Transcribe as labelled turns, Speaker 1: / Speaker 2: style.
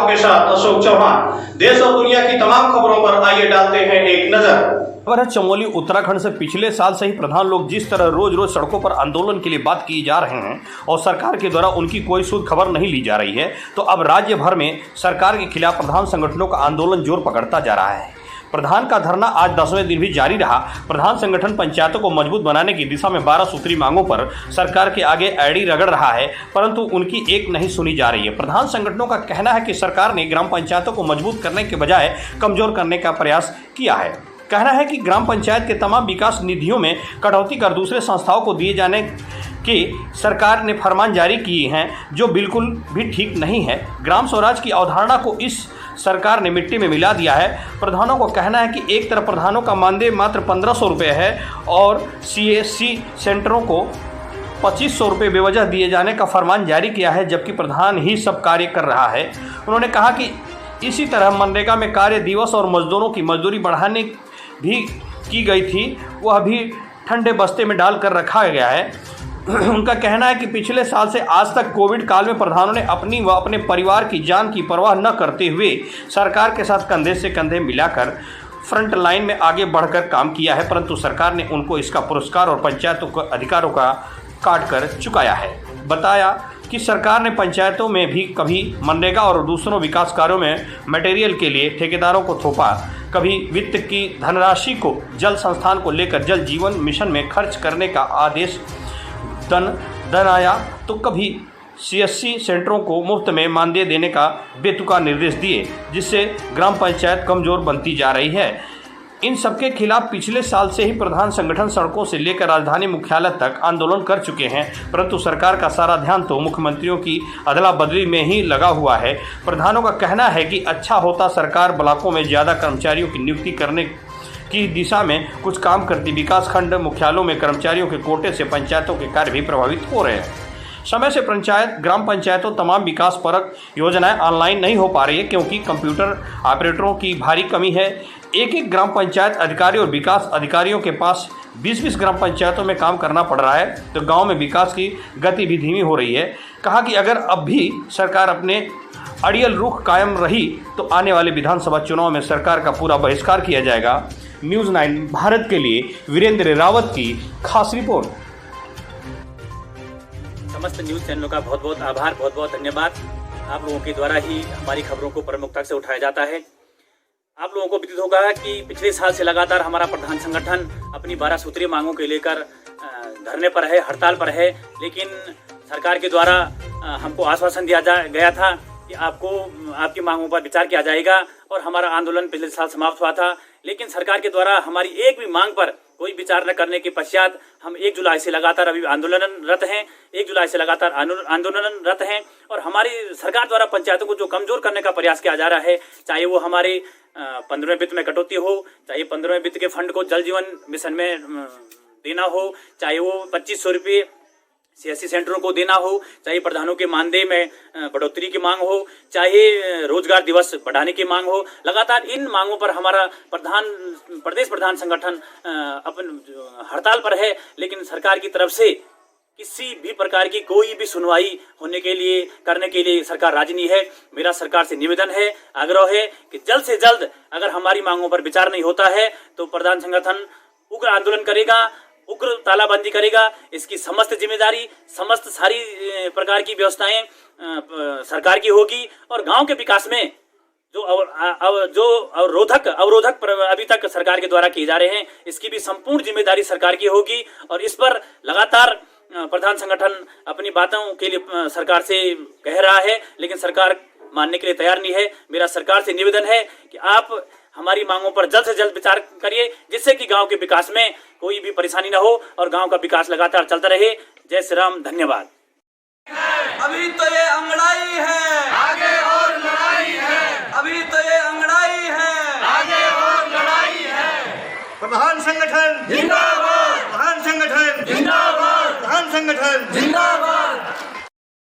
Speaker 1: आपके साथ अशोक चौहान। देश और दुनिया की तमाम खबरों पर आइए डालते हैं एक नजर। खबर है चमोली उत्तराखंड से। पिछले साल से ही प्रधान लोग जिस तरह रोज रोज सड़कों पर आंदोलन के लिए बात किए जा रहे हैं और सरकार के द्वारा उनकी कोई शुद्ध खबर नहीं ली जा रही है, तो अब राज्य भर में सरकार के खिलाफ प्रधान संगठनों का आंदोलन जोर पकड़ता जा रहा है। प्रधान का धरना आज 10वें दिन भी जारी रहा। प्रधान संगठन पंचायतों को मजबूत बनाने की दिशा में 12 सूत्री मांगों पर सरकार के आगे एड़ी रगड़ रहा है, परंतु उनकी एक नहीं सुनी जा रही है। प्रधान संगठनों का कहना है कि सरकार ने ग्राम पंचायतों को मजबूत करने के बजाय कमजोर करने का प्रयास किया है। कहना है कि ग्राम पंचायत के तमाम विकास निधियों में कटौती कर दूसरे संस्थाओं को दिए जाने की सरकार ने फरमान जारी किए हैं, जो बिल्कुल भी ठीक नहीं है। ग्राम स्वराज की अवधारणा को इस सरकार ने मिट्टी में मिला दिया है। प्रधानों को कहना है कि एक तरफ प्रधानों का मानदेय मात्र 1500 रुपये है और CSC सेंटरों को 2500 रुपये बेवजह दिए जाने का फरमान जारी किया है, जबकि प्रधान ही सब कार्य कर रहा है। उन्होंने कहा कि इसी तरह मनरेगा में कार्य दिवस और मजदूरों की मजदूरी बढ़ाने भी की गई थी, वह भी ठंडे बस्ते में डाल कर रखा गया है। उनका कहना है कि पिछले साल से आज तक कोविड काल में प्रधानों ने अपनी व अपने परिवार की जान की परवाह न करते हुए सरकार के साथ कंधे से कंधे मिलाकर फ्रंट लाइन में आगे बढ़कर काम किया है, परंतु सरकार ने उनको इसका पुरस्कार और पंचायतों के अधिकारों का काट कर चुकाया है। बताया कि सरकार ने पंचायतों में भी कभी मनरेगा और दूसरों विकास कार्यों में मटेरियल के लिए ठेकेदारों को थोपा, कभी वित्त की धनराशि को जल संस्थान को लेकर जल जीवन मिशन में खर्च करने का आदेश दन आया, तो कभी CSC सेंटरों को मुफ्त में मानदेय देने का बेतुका निर्देश दिए, जिससे ग्राम पंचायत कमजोर बनती जा रही है। इन सबके खिलाफ पिछले साल से ही प्रधान संगठन सड़कों से लेकर राजधानी मुख्यालय तक आंदोलन कर चुके हैं, परंतु सरकार का सारा ध्यान तो मुख्यमंत्रियों की अदला बदली में ही लगा हुआ है। प्रधानों का कहना है कि अच्छा होता सरकार ब्लॉकों में ज़्यादा कर्मचारियों की नियुक्ति करने की दिशा में कुछ काम करती। विकास खंड मुख्यालयों में कर्मचारियों के कोटे से पंचायतों के कार्य भी प्रभावित हो रहे हैं। समय से ग्राम पंचायतों तमाम विकास परक योजनाएं ऑनलाइन नहीं हो पा रही है, क्योंकि कंप्यूटर ऑपरेटरों की भारी कमी है। एक ग्राम पंचायत अधिकारी और विकास अधिकारियों के पास 20 ग्राम पंचायतों में काम करना पड़ रहा है, तो गाँव में विकास की गति भी धीमी हो रही है। कहा कि अगर अब भी सरकार अपने अड़ियल रुख कायम रही तो आने वाले विधानसभा चुनाव में सरकार का पूरा बहिष्कार किया जाएगा। न्यूज़ 9 भारत के लिए वीरेंद्र रावत की खास रिपोर्ट।
Speaker 2: समस्त न्यूज़ चैनलों का बहुत बहुत आभार, बहुत बहुत धन्यवाद। आप लोगों के द्वारा ही हमारी खबरों को प्रमुखता से उठाया जाता है। आप लोगों को विदित होगा कि पिछले साल से लगातार हमारा प्रधान संगठन अपनी 12 सूत्रीय मांगों को लेकर धरने पर है, हड़ताल पर है, लेकिन सरकार के द्वारा हमको आश्वासन दिया गया था कि आपकी मांगों पर विचार किया जाएगा और हमारा आंदोलन पिछले साल समाप्त हुआ था। लेकिन सरकार के द्वारा हमारी एक भी मांग पर कोई विचार न करने के पश्चात हम 1 जुलाई से लगातार अभी आंदोलनरत हैं। 1 जुलाई से लगातार आंदोलनरत हैं और हमारी सरकार द्वारा पंचायतों को जो कमजोर करने का प्रयास किया जा रहा है, चाहे वो हमारे 15वें वित्त में कटौती हो, चाहे 15वें वित्त के फंड को जल जीवन मिशन में देना हो, चाहे वो 2500 रुपये CSC सेंटरों को देना हो, चाहे प्रधानों के मानदेय में बढ़ोतरी की मांग हो, चाहे रोजगार दिवस बढ़ाने की मांग हो। लगातार इन मांगों पर हमारा प्रदेश प्रधान संगठन अपन हड़ताल पर है, लेकिन सरकार की तरफ से किसी भी प्रकार की कोई भी सुनवाई करने के लिए सरकार राजी नहीं है। मेरा सरकार से निवेदन है, आग्रह है कि जल्द से जल्द अगर हमारी मांगों पर विचार नहीं होता है तो प्रधान संगठन उग्र आंदोलन करेगा, उग्र तालाबंदी करेगा। इसकी समस्त जिम्मेदारी, समस्त सारी प्रकार की व्यवस्थाएं सरकार की होगी और गांव के विकास में जो अवरोधक अभी तक सरकार के द्वारा किए जा रहे हैं, इसकी भी संपूर्ण जिम्मेदारी सरकार की होगी। और इस पर लगातार प्रधान संगठन अपनी बातों के लिए सरकार से कह रहा है, लेकिन सरकार मानने के लिए तैयार नहीं है। मेरा सरकार से निवेदन है कि आप हमारी मांगों पर जल्द से जल्द विचार करिए, जिससे कि गांव के विकास में कोई भी परेशानी न हो और गांव का विकास लगातार चलता रहे। जय श्री राम, धन्यवाद।
Speaker 3: अभी तो ये अंगड़ाई है, आगे और लड़ाई है। अभी तो ये अंगड़ाई है, आगे और लड़ाई है। प्रधान संगठन जिंदाबाद।